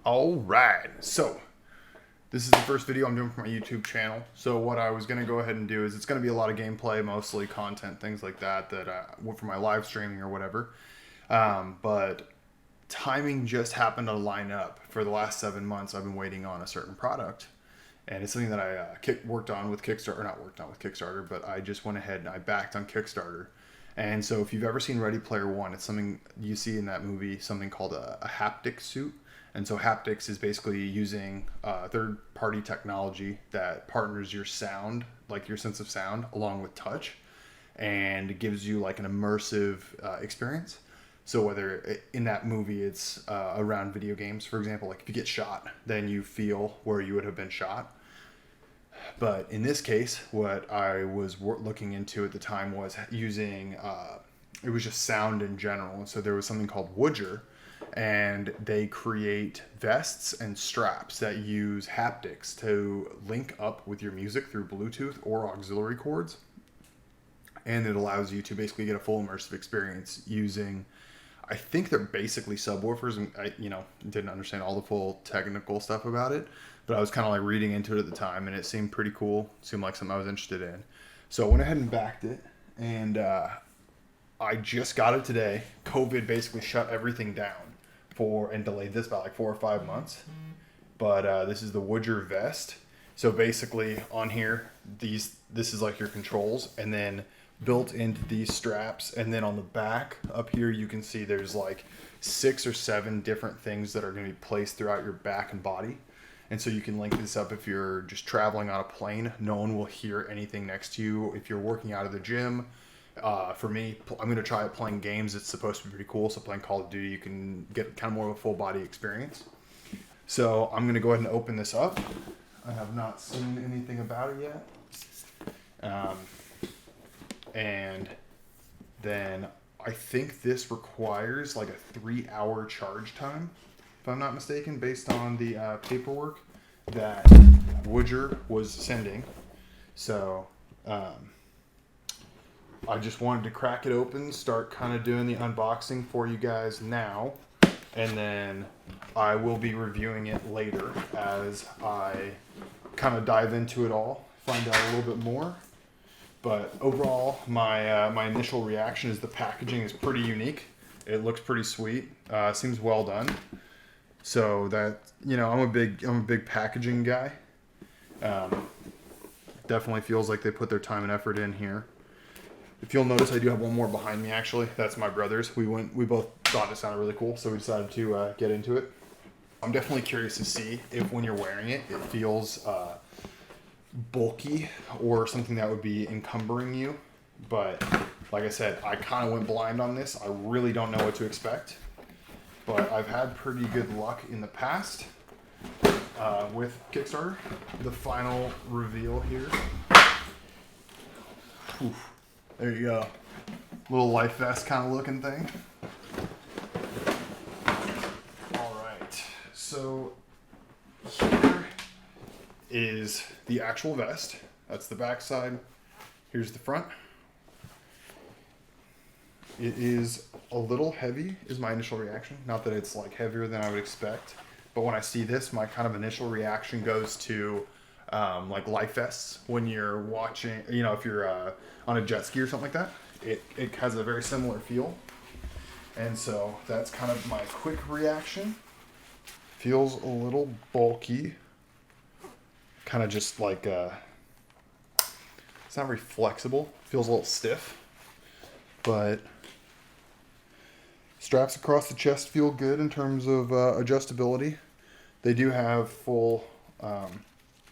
All right, so this is the first video I'm doing for my YouTube channel. So what I was going to go ahead and do is it's going to be a lot of gameplay, mostly content, things like that, for my live streaming or whatever. But timing just happened to line up. For the last 7 months, I've been waiting on a certain product. And it's something that I worked on with Kickstarter, or not worked on with Kickstarter, but I just went ahead and I backed on Kickstarter. And so if you've ever seen Ready Player One, it's something you see in that movie, something called a haptic suit. And so haptics is basically using third-party technology that partners your sound, like your sense of sound, along with touch, and gives you like an immersive experience. So whether in that movie it's around video games, for example, like if you get shot, then you feel where you would have been shot. But in this case, what I was looking into at the time was using, it was just sound in general. And so there was something called Woojer, and they create vests and straps that use haptics to link up with your music through Bluetooth or auxiliary cords. And it allows you to basically get a full immersive experience using, I think they're basically subwoofers, and I, didn't understand all the full technical stuff about it, but I was kind of like reading into it at the time, and it seemed pretty cool. Seemed like something I was interested in. So I went ahead and backed it, and I just got it today. COVID basically shut everything down and delayed this by like 4 or 5 months. But this is the Woojer vest. So basically on here, this is like your controls, and then built into these straps, and then on the back up here you can see there's like 6 or 7 different things that are going to be placed throughout your back and body. And so you can link this up if you're just traveling on a plane. No one will hear anything next to you. If you're working out of the gym, for me, I'm going to try it playing games. It's supposed to be pretty cool. So playing Call of Duty, you can get kind of more of a full body experience. So I'm going to go ahead and open this up. I have not seen anything about it yet. And then I think this requires like a 3-hour charge time, if I'm not mistaken, based on the paperwork that Woojer was sending. So I just wanted to crack it open, start kind of doing the unboxing for you guys now, and then I will be reviewing it later as I kind of dive into it all, find out a little bit more. But overall, my initial reaction is the packaging is pretty unique. It looks pretty sweet. Seems well done. So that, I'm a big packaging guy. Definitely feels like they put their time and effort in here. If you'll notice, I do have one more behind me, actually. That's my brother's. We both thought it sounded really cool, so we decided to get into it. I'm definitely curious to see if when you're wearing it, it feels bulky or something that would be encumbering you. But like I said, I kind of went blind on this. I really don't know what to expect. But I've had pretty good luck in the past with Kickstarter. The final reveal here. Oof. There you go. Little life vest kind of looking thing. All right. So here is the actual vest. That's the back side. Here's the front. It is a little heavy, is my initial reaction. Not that it's like heavier than I would expect, but when I see this, my kind of initial reaction goes to like life vests when you're watching, if you're on a jet ski or something like that. It has a very similar feel. And so that's kind of my quick reaction. Feels a little bulky. Kind of just like, it's not very flexible. Feels a little stiff. But straps across the chest feel good in terms of adjustability. They do have full...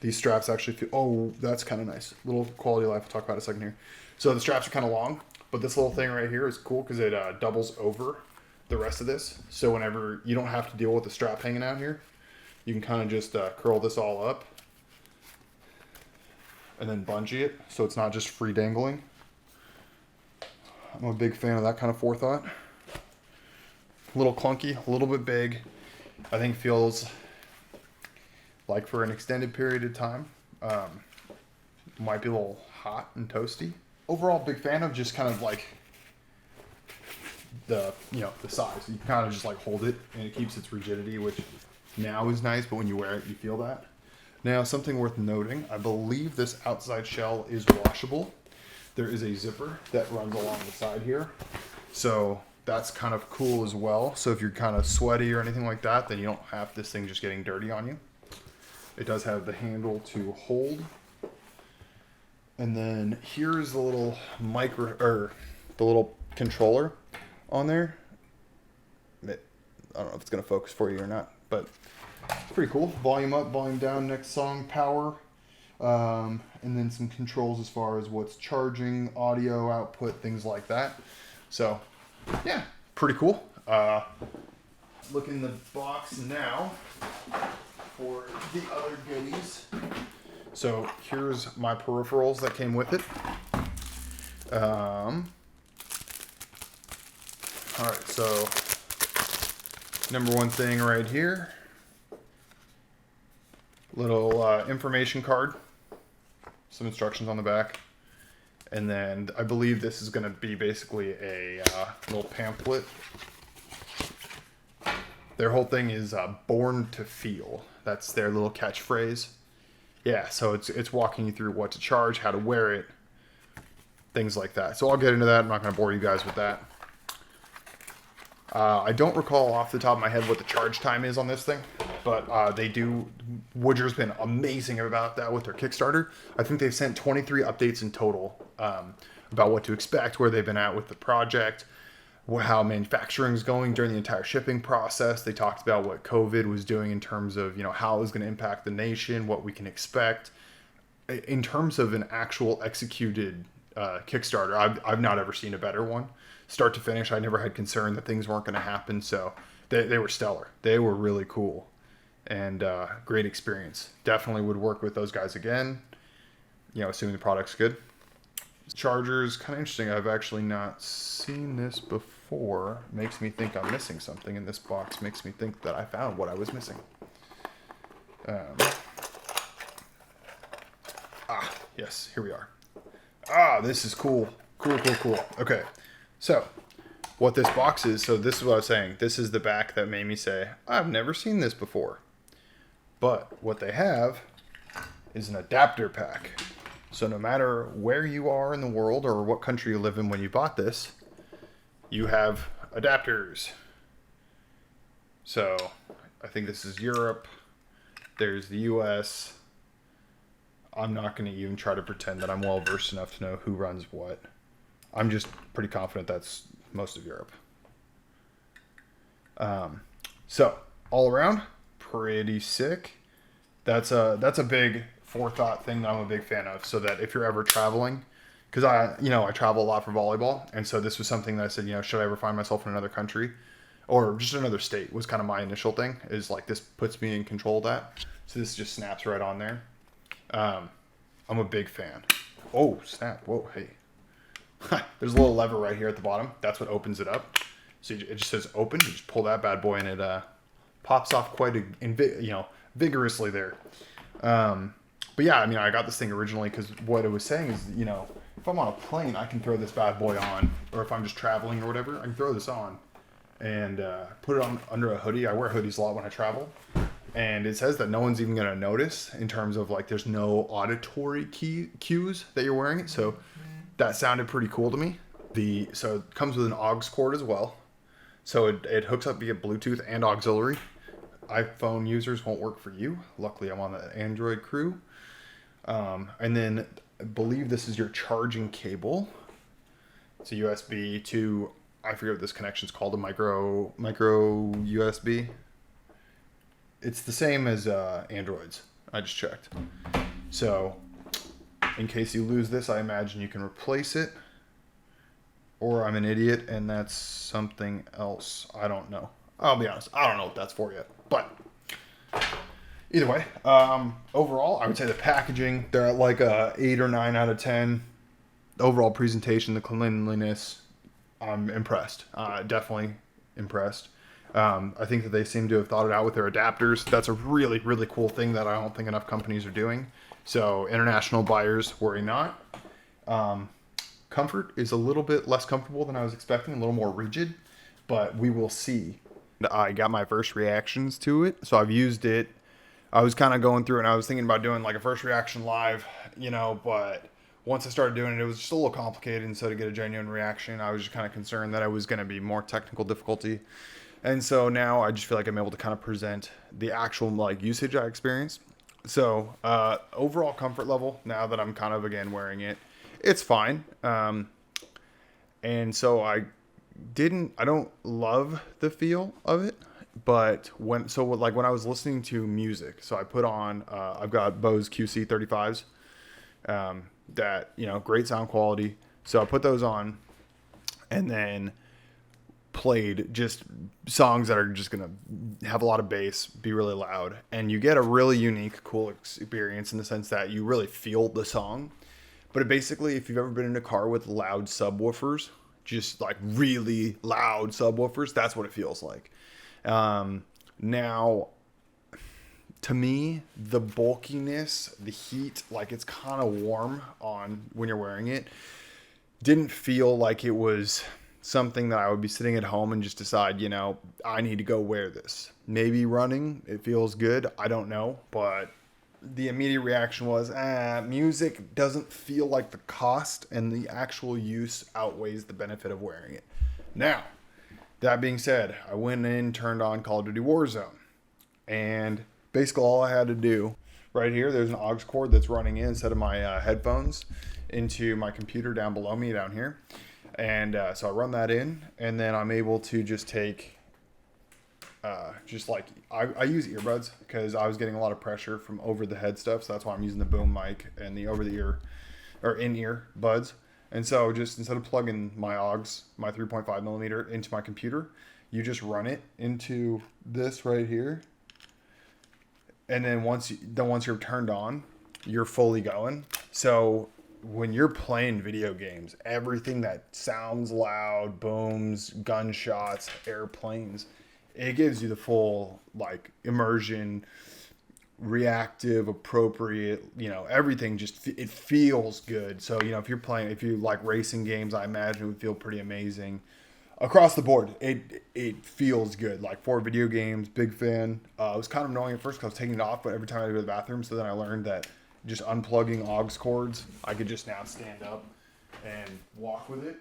these straps actually feel... Oh, that's kind of nice. Little quality of life. I'll talk about it in a second here. So the straps are kind of long, but this little thing right here is cool because it doubles over the rest of this. So whenever you don't have to deal with the strap hanging out here, you can kind of just curl this all up and then bungee it so it's not just free dangling. I'm a big fan of that kind of forethought. A little clunky, a little bit big. I think feels like for an extended period of time, might be a little hot and toasty. Overall, big fan of just kind of like the size. You kind of just like hold it and it keeps its rigidity, which now is nice, but when you wear it, you feel that. Now, something worth noting, I believe this outside shell is washable. There is a zipper that runs along the side here. So that's kind of cool as well. So if you're kind of sweaty or anything like that, then you don't have this thing just getting dirty on you. It does have the handle to hold. And then here's the little the little controller on there. I don't know if it's going to focus for you or not, but it's pretty cool. Volume up, volume down, next song, power. And then some controls as far as what's charging, audio output, things like that. So, yeah, pretty cool. Look in the box now for the other goodies. So here's my peripherals that came with it. All right, so number one thing right here, little information card, some instructions on the back, and then I believe this is going to be basically a little pamphlet. Their whole thing is born to feel. That's their little catchphrase. Yeah, so it's walking you through what to charge, how to wear it, things like that. So I'll get into that. I'm not going to bore you guys with that. I don't recall off the top of my head what the charge time is on this thing, but they do. Woojer's been amazing about that with their Kickstarter. I think they've sent 23 updates in total about what to expect, where they've been at with the project, how manufacturing is going during the entire shipping process. They talked about what COVID was doing in terms of, how it was going to impact the nation, what we can expect. In terms of an actual executed Kickstarter, I've not ever seen a better one. Start to finish, I never had concern that things weren't going to happen, so they were stellar. They were really cool, and great experience. Definitely would work with those guys again, assuming the product's good. Chargers, kind of interesting. I've actually not seen this before. Makes me think I'm missing something, and this box makes me think that I found what I was missing. Yes, here we are. This is cool. Cool. Okay. So, what this box is, so this is what I was saying. This is the back that made me say, I've never seen this before. But what they have is an adapter pack. So no matter where you are in the world or what country you live in when you bought this, you have adapters. So, I think this is Europe. There's the US. I'm not going to even try to pretend that I'm well versed enough to know who runs what. I'm just pretty confident that's most of Europe. So all around, pretty sick. That's a big forethought thing that I'm a big fan of. So that if you're ever traveling, because I travel a lot for volleyball, and so this was something that I said, should I ever find myself in another country or just another state, was kind of my initial thing. Is like, this puts me in control of that. So this just snaps right on there. I'm a big fan. Oh snap! Whoa, hey. There's a little lever right here at the bottom. That's what opens it up. So it just says open. You just pull that bad boy, and it pops off quite vigorously there. But yeah, I got this thing originally because what it was saying is, if I'm on a plane, I can throw this bad boy on, or if I'm just traveling or whatever, I can throw this on and put it on under a hoodie. I wear hoodies a lot when I travel, and it says that no one's even gonna notice in terms of like there's no auditory cues that you're wearing it. So that sounded pretty cool to me. So it comes with an aux cord as well. So it hooks up via Bluetooth and auxiliary. iPhone users won't work for you. Luckily, I'm on the Android crew. And then I believe this is your charging cable. It's a USB to, I forget what this connection's called, a micro USB. It's the same as Android's. I just checked. So in case you lose this, I imagine you can replace it. Or I'm an idiot and that's something else. I don't know. I'll be honest. I don't know what that's for yet. But either way, overall, I would say the packaging, they're at like a 8 or 9 out of 10. The overall presentation, the cleanliness, I'm impressed. Definitely impressed. I think that they seem to have thought it out with their adapters. That's a really, really cool thing that I don't think enough companies are doing. So international buyers, worry not. Comfort is a little bit less comfortable than I was expecting, a little more rigid, but we will see I got my first reactions to it. So I've used it. I was kind of going through and I was thinking about doing like a first reaction live, but once I started doing it, it was just a little complicated. And so to get a genuine reaction, I was just kind of concerned that I was going to be more technical difficulty. And so now I just feel like I'm able to kind of present the actual like usage I experienced. So overall comfort level, now that I'm kind of again wearing it, it's fine. And so I don't love the feel of it, but when I was listening to music, so I put on, I've got Bose QC35s, that, great sound quality. So I put those on and then played just songs that are just going to have a lot of bass, be really loud. And you get a really unique, cool experience in the sense that you really feel the song. But basically, if you've ever been in a car with loud subwoofers, just like really loud subwoofers, that's what it feels like. Now, to me, the bulkiness, the heat, like it's kind of warm on when you're wearing it, didn't feel like it was something that I would be sitting at home and just decide, I need to go wear this. Maybe running, it feels good. I don't know, but the immediate reaction was, music doesn't feel like the cost and the actual use outweighs the benefit of wearing it. Now, that being said, I went in, turned on Call of Duty Warzone, and basically all I had to do, right here, there's an aux cord that's running in instead of my headphones into my computer down below me down here. And so I run that in, and then I'm able to just take, I use earbuds because I was getting a lot of pressure from over the head stuff. So that's why I'm using the boom mic and the over the ear or in ear buds. And so just instead of plugging my aux, my 3.5 millimeter into my computer, you just run it into this right here. And then once you're turned on, you're fully going. So when you're playing video games, everything that sounds loud, booms, gunshots, airplanes, it gives you the full like immersion, reactive, appropriate, everything just, it feels good. So, if you like racing games, I imagine it would feel pretty amazing. Across the board, it feels good. Like for video games, big fan. It was kind of annoying at first because I was taking it off, but every time I go to the bathroom, so then I learned that just unplugging aux cords, I could just now stand up and walk with it.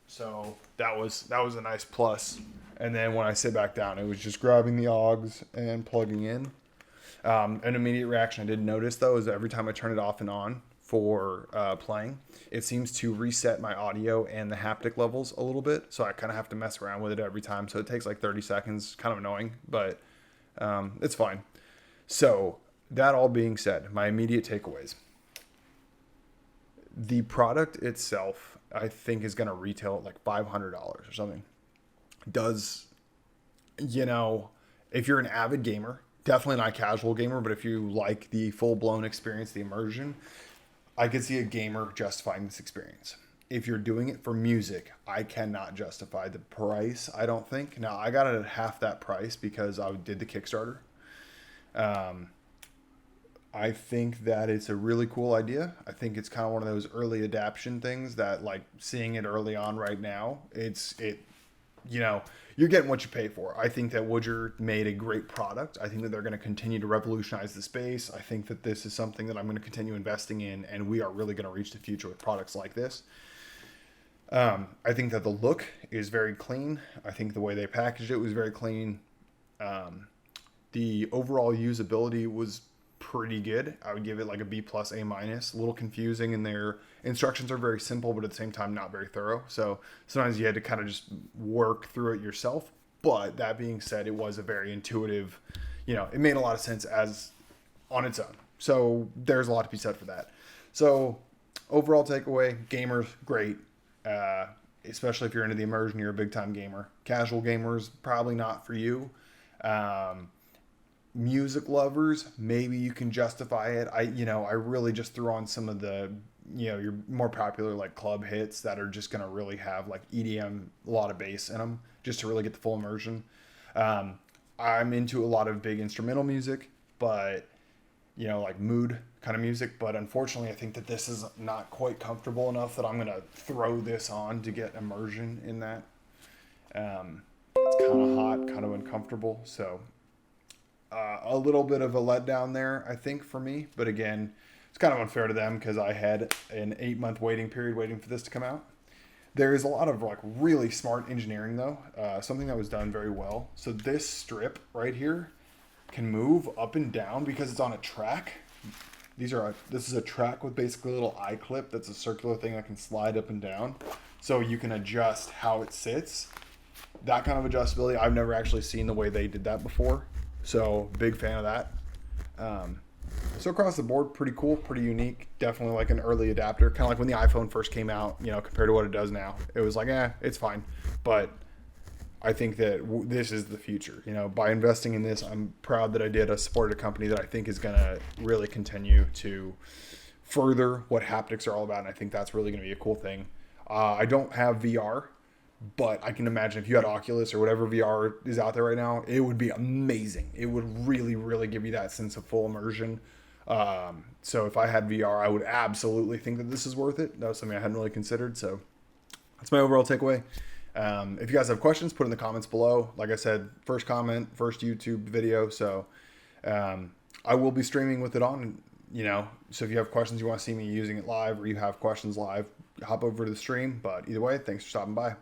So that was a nice plus. And then when I sit back down, it was just grabbing the aux and plugging in. An immediate reaction I did notice though is that every time I turn it off and on for playing, it seems to reset my audio and the haptic levels a little bit. So I kind of have to mess around with it every time. So it takes like 30 seconds, kind of annoying, but it's fine. So that all being said, my immediate takeaways. The product itself, I think, is going to retail at like $500 or something. If you're an avid gamer, definitely not a casual gamer, but if you like the full-blown experience, the immersion, I could see a gamer justifying this experience. If you're doing it for music, I cannot justify the price, I don't think. Now, I got it at half that price because I did the Kickstarter. I think that it's a really cool idea. I think it's kind of one of those early adaptation things that, like, seeing it early on right now, you're getting what you pay for. I think that Woojer made a great product. I think that they're going to continue to revolutionize the space. I think that this is something that I'm going to continue investing in, and we are really going to reach the future with products like this. I think that the look is very clean. I think the way they packaged it was very clean. The overall usability was pretty good. I would give it like a B+, A-. A little confusing, and their instructions are very simple, but at the same time not very thorough. So sometimes you had to kind of just work through it yourself. But that being said, it was a very intuitive, it made a lot of sense as on its own. So there's a lot to be said for that. So overall takeaway, gamers, great. Especially if you're into the immersion, you're a big time gamer. Casual gamers, probably not for you. Music lovers, maybe you can justify it. I really just threw on some of the, your more popular like club hits that are just going to really have like EDM, a lot of bass in them, just to really get the full immersion. I'm into a lot of big instrumental music, but like mood kind of music. But unfortunately, I think that this is not quite comfortable enough that I'm going to throw this on to get immersion in that. It's kind of hot, kind of uncomfortable. So a little bit of a letdown there, I think, for me. But again, it's kind of unfair to them because I had an 8-month waiting period waiting for this to come out. There is a lot of like really smart engineering though, something that was done very well. So this strip right here can move up and down because it's on a track. This is a track with basically a little eye clip that's a circular thing that can slide up and down. So you can adjust how it sits. That kind of adjustability, I've never actually seen the way they did that before. So big fan of that. So across the board, pretty cool, pretty unique. Definitely like an early adapter, kind of like when the iPhone first came out, compared to what it does now. It was like, it's fine. But I think that this is the future. By investing in this, I'm proud that I did. I supported a company that I think is going to really continue to further what haptics are all about. And I think that's really going to be a cool thing. I don't have VR, but I can imagine if you had Oculus or whatever VR is out there right now, it would be amazing. It would really, really give you that sense of full immersion. So if I had VR, I would absolutely think that this is worth it. That was something I hadn't really considered. So that's my overall takeaway. If you guys have questions, put in the comments below. Like I said, first comment, first YouTube video. So I will be streaming with it on, so if you have questions, you want to see me using it live, or you have questions live, hop over to the stream. But either way, thanks for stopping by.